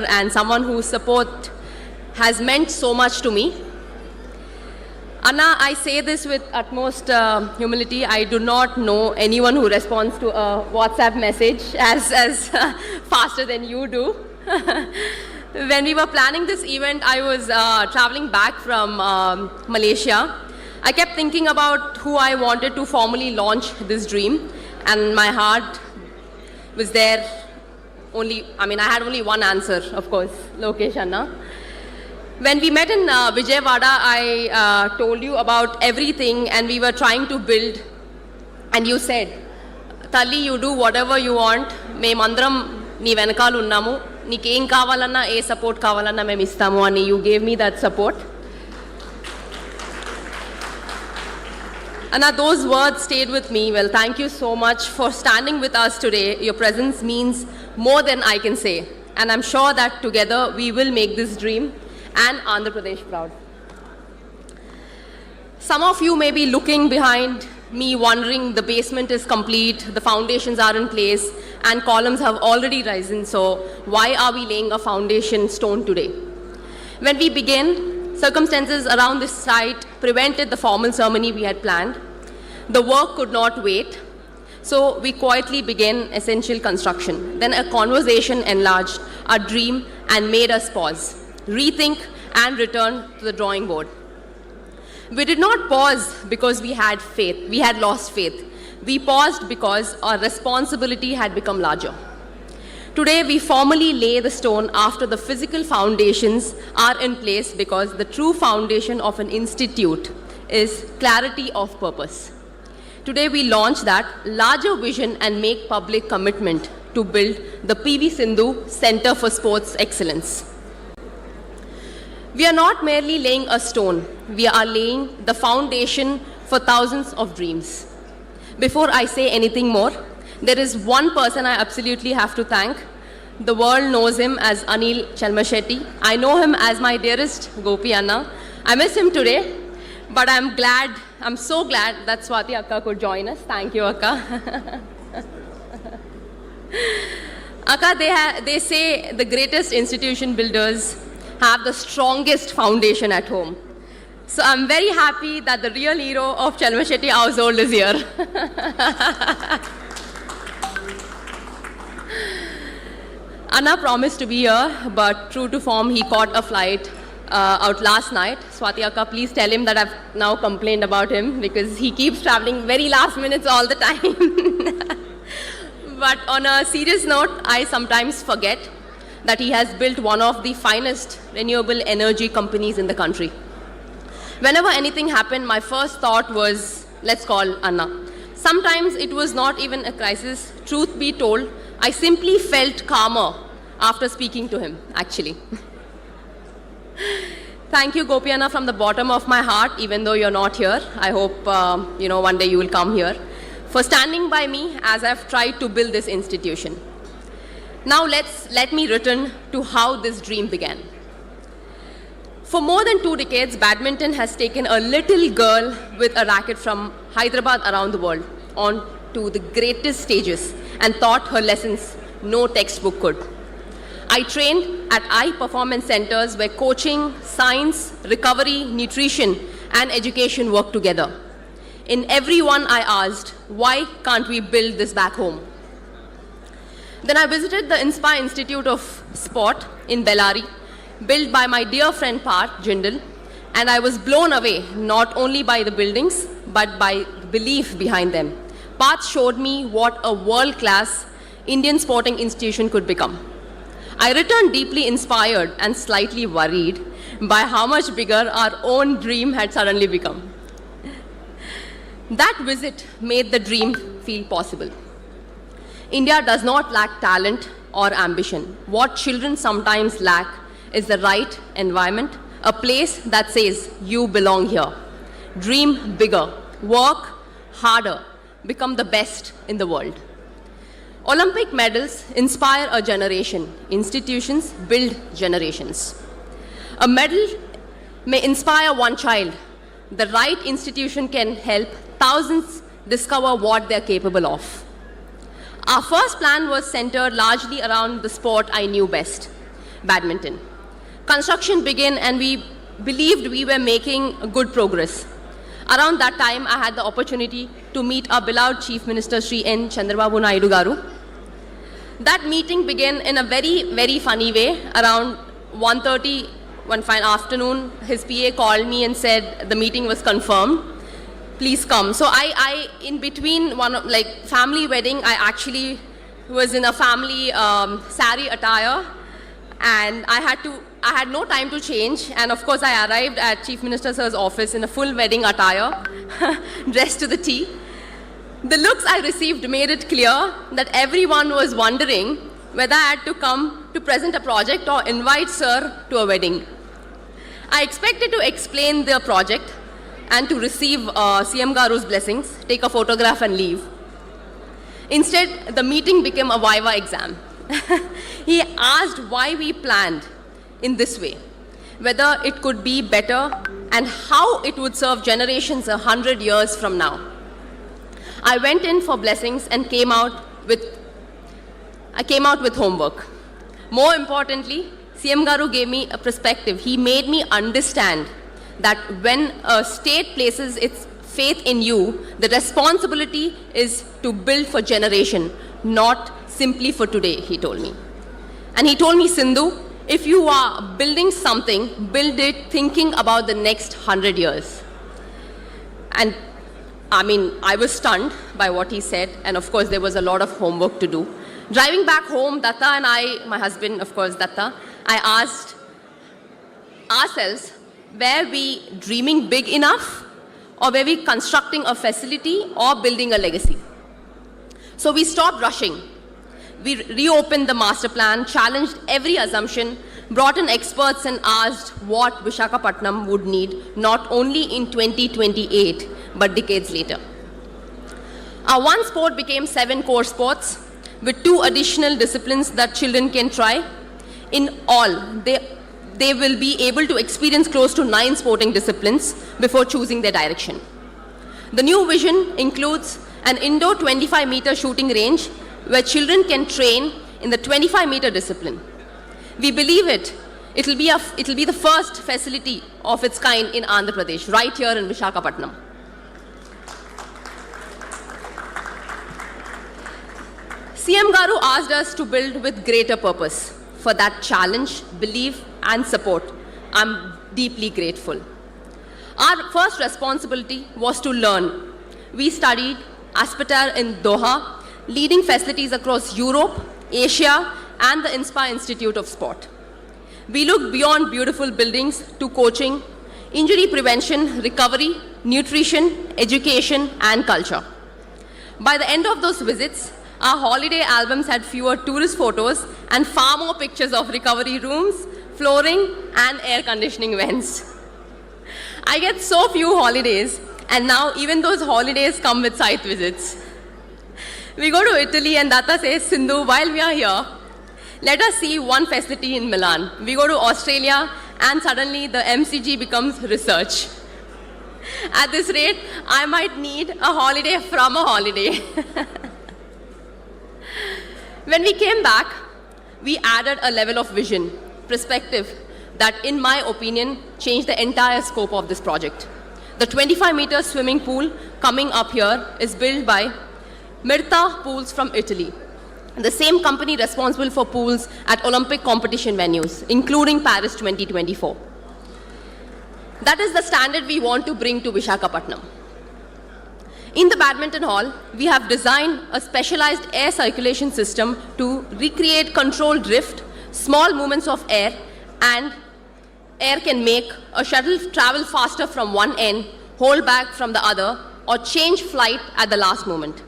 and someone whose support has meant so much to me. Anna, I say this with utmost humility. I do not know anyone who responds to a WhatsApp message as faster than you do. When we were planning this event, I was traveling back from Malaysia. I kept thinking about who I wanted to formally launch this dream, and my heart was there. I had only one answer, of course, Lokesh Anna. When we met in Vijayawada, I told you about everything and we were trying to build, and you said, Talli, you do whatever you want, memandram nee venakalu unnamu, neekem kavalanna e support kavalanna mem istamu ani. You gave me that support. Anna, those words stayed with me. Well, thank you so much for standing with us today. Your presence means more than I can say. And I'm sure that together we will make this dream and Andhra Pradesh proud. Some of you may be looking behind me wondering the basement is complete, the foundations are in place, and columns have already risen. So why are we laying a foundation stone today? When we began, circumstances around this site prevented the formal ceremony we had planned. The work could not wait. So we quietly began essential construction. Then a conversation enlarged our dream and made us pause, rethink, and return to the drawing board. We did not pause because we had faith. We had lost faith. We paused because our responsibility had become larger. Today, we formally lay the stone after the physical foundations are in place, because the true foundation of an institute is clarity of purpose. Today, we launch that larger vision and make public commitment to build the PV Sindhu Center for Sports Excellence. We are not merely laying a stone, we are laying the foundation for thousands of dreams. Before I say anything more, there is one person I absolutely have to thank. The world knows him as Anil Chalmashetty. I know him as my dearest Gopi Anna. I miss him today, but I'm so glad that Swati Akka could join us. Thank you, Akka. Akka, they say the greatest institution builders have the strongest foundation at home. So I'm very happy that the real hero of Chalmashetty household is here. Anna promised to be here, but true to form, he caught a flight out last night. Swati Akka, please tell him that I've now complained about him, because he keeps traveling very last minutes all the time. But on a serious note, I sometimes forget that he has built one of the finest renewable energy companies in the country. Whenever anything happened, my first thought was, let's call Anna. Sometimes it was not even a crisis. Truth be told, I simply felt calmer after speaking to him, actually. Thank you, Gopi Anna, from the bottom of my heart, even though you're not here. I hope one day you will come here, for standing by me as I've tried to build this institution. Now let me return to how this dream began. For more than 2 decades, badminton has taken a little girl with a racket from Hyderabad around the world onto the greatest stages and taught her lessons no textbook could. I trained at high-performance centers where coaching, science, recovery, nutrition, and education work together. In every one, I asked, why can't we build this back home? Then I visited the Inspire Institute of Sport in Bellary, built by my dear friend Parth Jindal, and I was blown away not only by the buildings, but by the belief behind them. Parth showed me what a world-class Indian sporting institution could become. I returned deeply inspired and slightly worried by how much bigger our own dream had suddenly become. That visit made the dream feel possible. India does not lack talent or ambition. What children sometimes lack is the right environment, a place that says, you belong here. Dream bigger, work harder, become the best in the world. Olympic medals inspire a generation. Institutions build generations. A medal may inspire one child. The right institution can help thousands discover what they're capable of. Our first plan was centered largely around the sport I knew best. badminton. Construction began and we believed we were making good progress. Around that time, I had the opportunity to meet our beloved Chief Minister Sri N. Chandrababu Naidu Garu. That meeting began in a very, very funny way. Around 1:30, one fine afternoon, his PA called me and said the meeting was confirmed. Please come. So I in between family wedding, I actually was in a family sari attire, and I had no time to change, and of course I arrived at Chief Minister Sir's office in a full wedding attire, dressed to the T. The looks I received made it clear that everyone was wondering whether I had to come to present a project or invite Sir to a wedding. I expected to explain the project and to receive CM Garu's blessings, take a photograph and leave. Instead, the meeting became a Viva exam. He asked why we planned in this way, whether it could be better and how it would serve generations 100 years from now. I went in for blessings and came out with homework. More importantly, CM Garu gave me a perspective. He made me understand that when a state places its faith in you, the responsibility is to build for generation, not simply for today, he told me. And he told me, Sindhu, if you are building something, build it thinking about the next 100 years. And I was stunned by what he said, and of course there was a lot of homework to do. Driving back home, Datta and I, my husband, of course, Datta, I asked ourselves, were we dreaming big enough, or were we constructing a facility or building a legacy? So we stopped rushing. We reopened the master plan, challenged every assumption, brought in experts and asked what Visakhapatnam would need, not only in 2028, but decades later. Our one sport became 7 core sports, with 2 additional disciplines that children can try. In all, they will be able to experience close to 9 sporting disciplines before choosing their direction. The new vision includes an indoor 25-meter shooting range where children can train in the 25-meter discipline. We believe it'll be the first facility of its kind in Andhra Pradesh, right here in Visakhapatnam. CM Garu asked us to build with greater purpose. For that challenge, belief, and support, I'm deeply grateful. Our first responsibility was to learn. We studied Aspire in Doha, leading facilities across Europe, Asia, and the Inspire Institute of Sport. We looked beyond beautiful buildings to coaching, injury prevention, recovery, nutrition, education, and culture. By the end of those visits, our holiday albums had fewer tourist photos and far more pictures of recovery rooms, flooring, and air conditioning vents. I get so few holidays, and now even those holidays come with site visits. We go to Italy and Datta says, Sindhu, while we are here, let us see one facility in Milan. We go to Australia and suddenly the MCG becomes research. At this rate, I might need a holiday from a holiday. When we came back, we added a level of vision, perspective, that in my opinion, changed the entire scope of this project. The 25-meter swimming pool coming up here is built by Mirta Pools from Italy, the same company responsible for pools at Olympic competition venues, including Paris 2024. That is the standard we want to bring to Visakhapatnam. In the badminton hall, we have designed a specialized air circulation system to recreate controlled drift, small movements of air, and air can make a shuttle travel faster from one end, hold back from the other, or change flight at the last moment.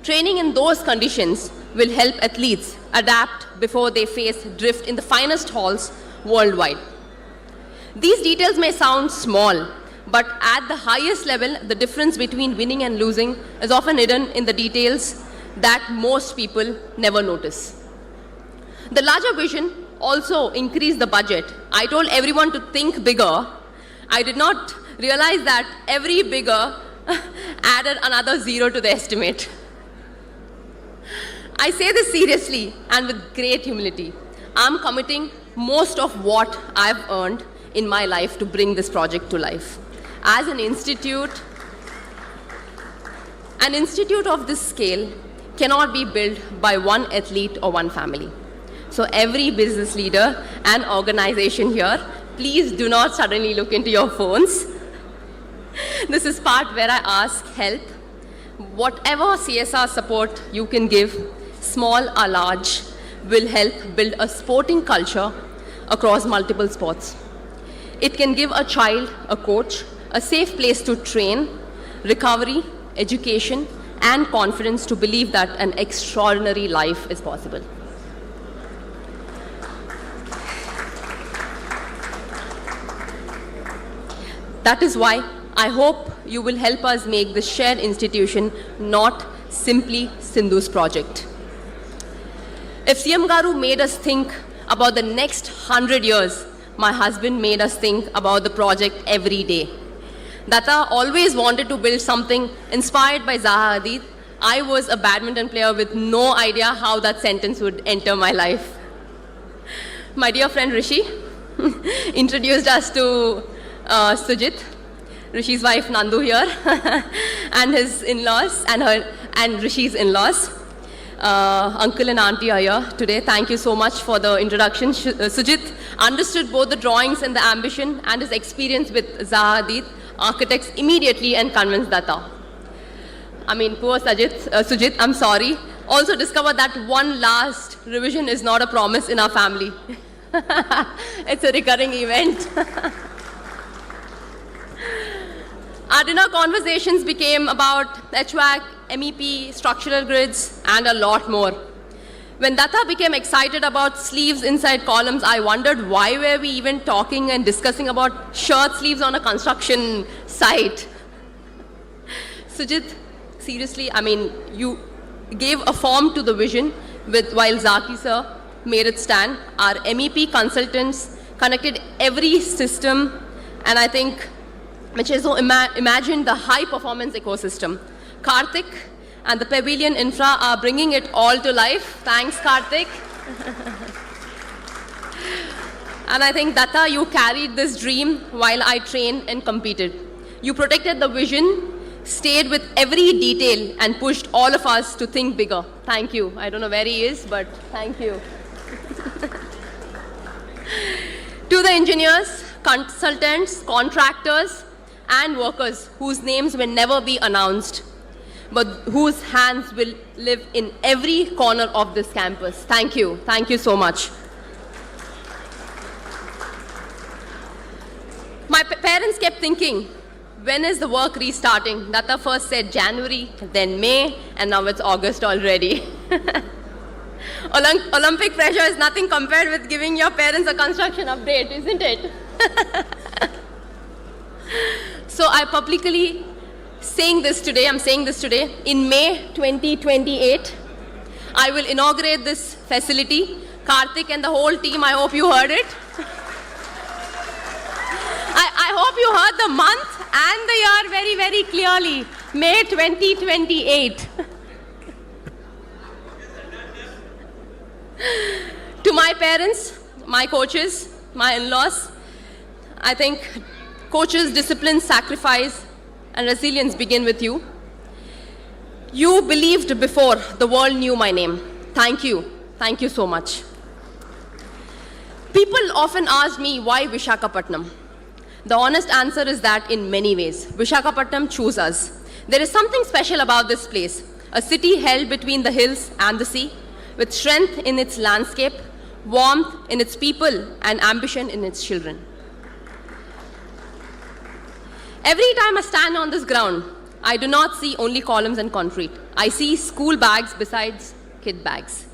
Training in those conditions will help athletes adapt before they face drift in the finest halls worldwide. These details may sound small, but at the highest level, the difference between winning and losing is often hidden in the details that most people never notice. The larger vision also increased the budget. I told everyone to think bigger. I did not realize that every bigger added another 0 to the estimate. I say this seriously and with great humility. I'm committing most of what I've earned in my life to bring this project to life. As an institute of this scale cannot be built by one athlete or one family. So every business leader and organization here, please do not suddenly look into your phones. This is part where I ask help. Whatever CSR support you can give, small or large, will help build a sporting culture across multiple sports. It can give a child a coach, a safe place to train, recovery, education, and confidence to believe that an extraordinary life is possible. That is why I hope you will help us make this shared institution not simply Sindhu's project. If CM Garu made us think about the next 100 years, my husband made us think about the project every day. Datta always wanted to build something inspired by Zaha Hadid. I was a badminton player with no idea how that sentence would enter my life. My dear friend Rishi introduced us to Sujit, Rishi's wife Nandu here, and his in-laws and Rishi's in-laws. Uncle and auntie are here today. Thank you so much for the introduction. Sujit understood both the drawings and the ambition, and his experience with Zaha Hadid architects immediately and convinced Datta. I mean, poor Sujit, I'm sorry. Also discovered that one last revision is not a promise in our family. It's a recurring event. Our dinner conversations became about HVAC, MEP, structural grids, and a lot more. When Datta became excited about sleeves inside columns, I wondered why were we even talking and discussing about shirt sleeves on a construction site. Sujit, seriously, I mean, you gave a form to the vision while Zaki sir made it stand. Our MEP consultants connected every system, and I think Michezo imagined the high-performance ecosystem. Karthik and the Pavilion Infra are bringing it all to life. Thanks, Karthik. And I think, Datta, you carried this dream while I trained and competed. You protected the vision, stayed with every detail, and pushed all of us to think bigger. Thank you. I don't know where he is, but thank you. To the engineers, consultants, contractors, and workers whose names will never be announced, but whose hands will live in every corner of this campus. Thank you. Thank you so much. My parents kept thinking, when is the work restarting? Datta first said January, then May, and now it's August already. Olympic pressure is nothing compared with giving your parents a construction update, isn't it? So I'm saying this today, in May 2028, I will inaugurate this facility. Karthik and the whole team, I hope you heard it. I hope you heard the month and the year very, very clearly. May 2028. To my parents, my coaches, my in-laws, I think coaches, discipline, sacrifice, and resilience begin with you. You believed before the world knew my name. Thank you. Thank you so much. People often ask me, why Visakhapatnam? The honest answer is that in many ways, Visakhapatnam chose us. There is something special about this place, a city held between the hills and the sea, with strength in its landscape, warmth in its people, and ambition in its children. Every time I stand on this ground, I do not see only columns and concrete. I see school bags besides kid bags.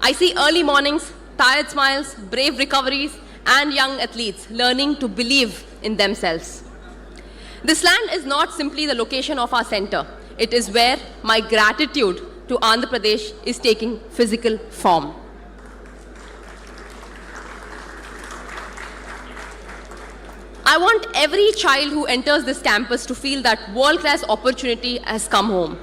I see early mornings, tired smiles, brave recoveries, and young athletes learning to believe in themselves. This land is not simply the location of our center. It is where my gratitude to Andhra Pradesh is taking physical form. I want every child who enters this campus to feel that world-class opportunity has come home,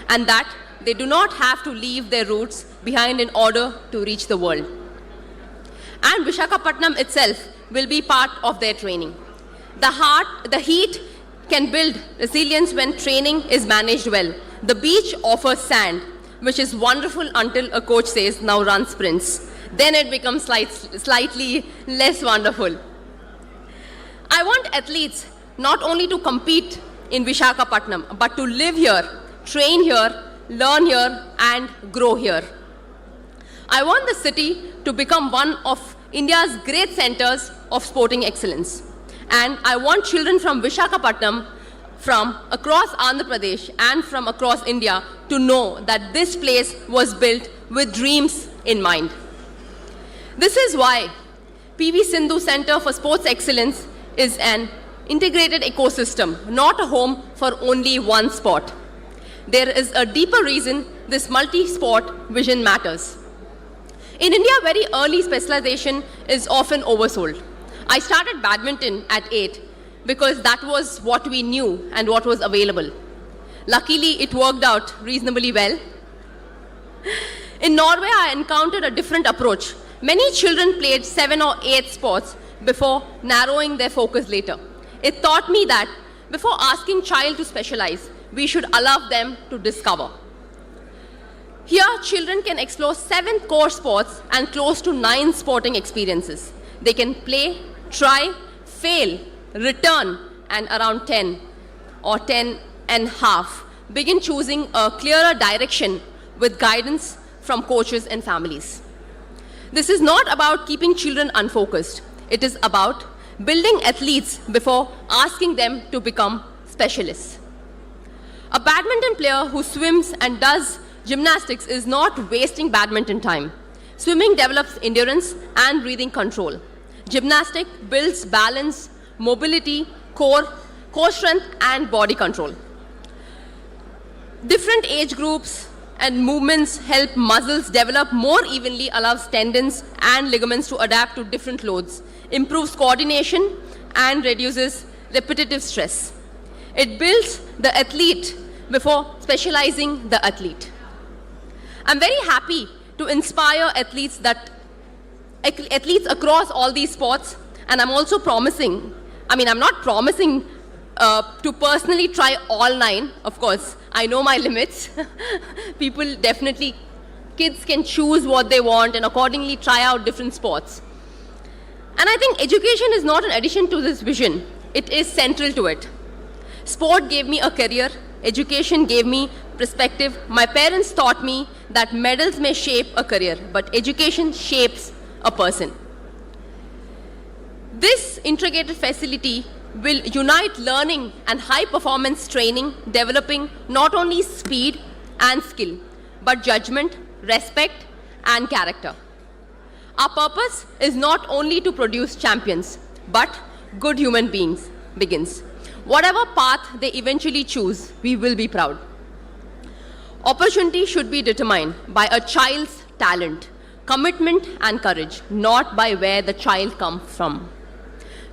and that they do not have to leave their roots behind in order to reach the world. and Visakhapatnam itself will be part of their training. The heat can build resilience when training is managed well. The beach offers sand, which is wonderful until a coach says, now run sprints. Then it becomes slightly less wonderful. I want athletes not only to compete in Visakhapatnam, but to live here, train here, learn here, and grow here. I want the city to become one of India's great centers of sporting excellence. And I want children from Visakhapatnam, from across Andhra Pradesh and from across India to know that this place was built with dreams in mind. This is why PV Sindhu Center for Sports Excellence is an integrated ecosystem, not a home for only one sport. There is a deeper reason this multi-sport vision matters. In India, very early specialization is often oversold. I started badminton at 8 because that was what we knew and what was available. Luckily, it worked out reasonably well. In Norway, I encountered a different approach. Many children played 7 or 8 sports before narrowing their focus later. It taught me that before asking child to specialize, we should allow them to discover. Here, children can explore 7 core sports and close to 9 sporting experiences. They can play, try, fail, return, and around 10 or 10 and a half, begin choosing a clearer direction with guidance from coaches and families. This is not about keeping children unfocused. It is about building athletes before asking them to become specialists. A badminton player who swims and does gymnastics is not wasting badminton time. Swimming develops endurance and breathing control. Gymnastics builds balance, mobility, core strength, and body control. Different age groups and movements help muscles develop more evenly, allows tendons and ligaments to adapt to different loads, improves coordination, and reduces repetitive stress. It builds the athlete before specializing the athlete. I'm very happy to inspire athletes across all these sports, and I'm also promising, I'm not promising to personally try all 9, of course. I know my limits. Kids can choose what they want and accordingly try out different sports. And I think education is not an addition to this vision. It is central to it. Sport gave me a career. Education gave me perspective. My parents taught me that medals may shape a career, but education shapes a person. This integrated facility will unite learning and high-performance training, developing not only speed and skill, but judgment, respect, and character. Our purpose is not only to produce champions, but good human beings begins. Whatever path they eventually choose, we will be proud. Opportunity should be determined by a child's talent, commitment, and courage, not by where the child comes from.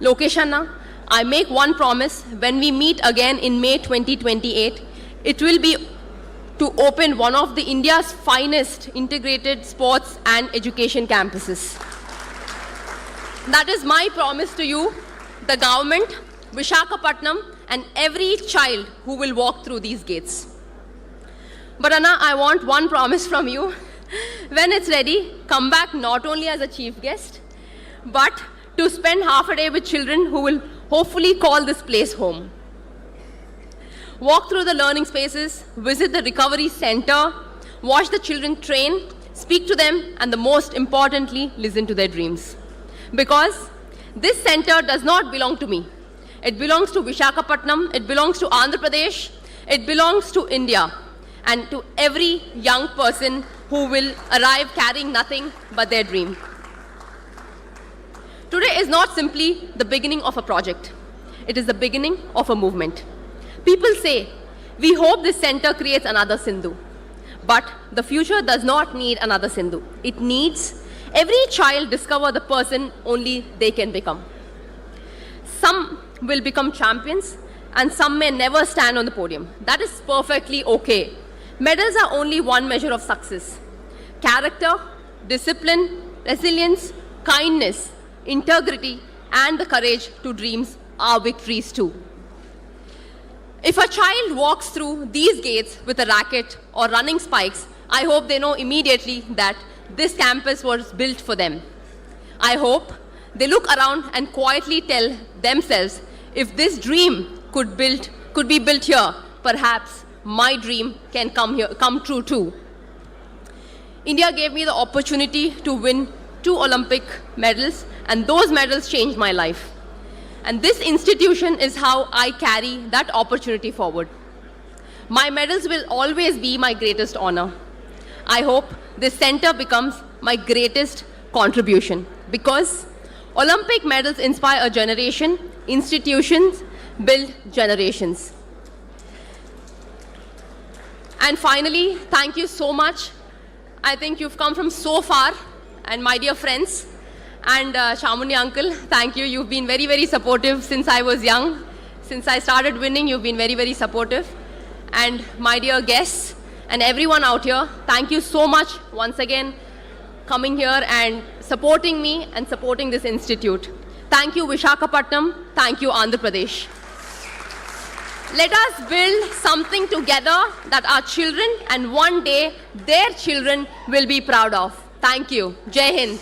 Lokesh Anna, I make one promise: when we meet again in May 2028, it will be to open one of the India's finest integrated sports and education campuses. That is my promise to you, the government, Visakhapatnam, and every child who will walk through these gates. But Anna, I want one promise from you. When it's ready, come back not only as a chief guest, but to spend half a day with children who will hopefully call this place home. Walk through the learning spaces, visit the recovery center, watch the children train, speak to them, and most importantly, listen to their dreams. Because this center does not belong to me. It belongs to Visakhapatnam, it belongs to Andhra Pradesh, it belongs to India, and to every young person who will arrive carrying nothing but their dream. Today is not simply the beginning of a project. It is the beginning of a movement. People say, we hope this center creates another Sindhu. But the future does not need another Sindhu. It needs every child discover the person only they can become. Some will become champions and some may never stand on the podium. That is perfectly okay. Medals are only one measure of success. Character, discipline, resilience, kindness, integrity, and the courage to dream are victories too. If a child walks through these gates with a racket or running spikes, I hope they know immediately that this campus was built for them. I hope they look around and quietly tell themselves, if this dream could be built here, perhaps my dream can come true too. India gave me the opportunity to win 2 Olympic medals, and those medals changed my life. And this institution is how I carry that opportunity forward. My medals will always be my greatest honor. I hope this center becomes my greatest contribution, because Olympic medals inspire a generation, institutions build generations. And finally, thank you so much. I think you've come from so far, and my dear friends, and Chamundi uncle, thank you. You've been very, very supportive since I was young. Since I started winning, you've been very, very supportive. And my dear guests and everyone out here, thank you so much once again coming here and supporting me and supporting this institute. Thank you, Visakhapatnam. Thank you, Andhra Pradesh. Let us build something together that our children and one day their children will be proud of. Thank you. Jai Hind.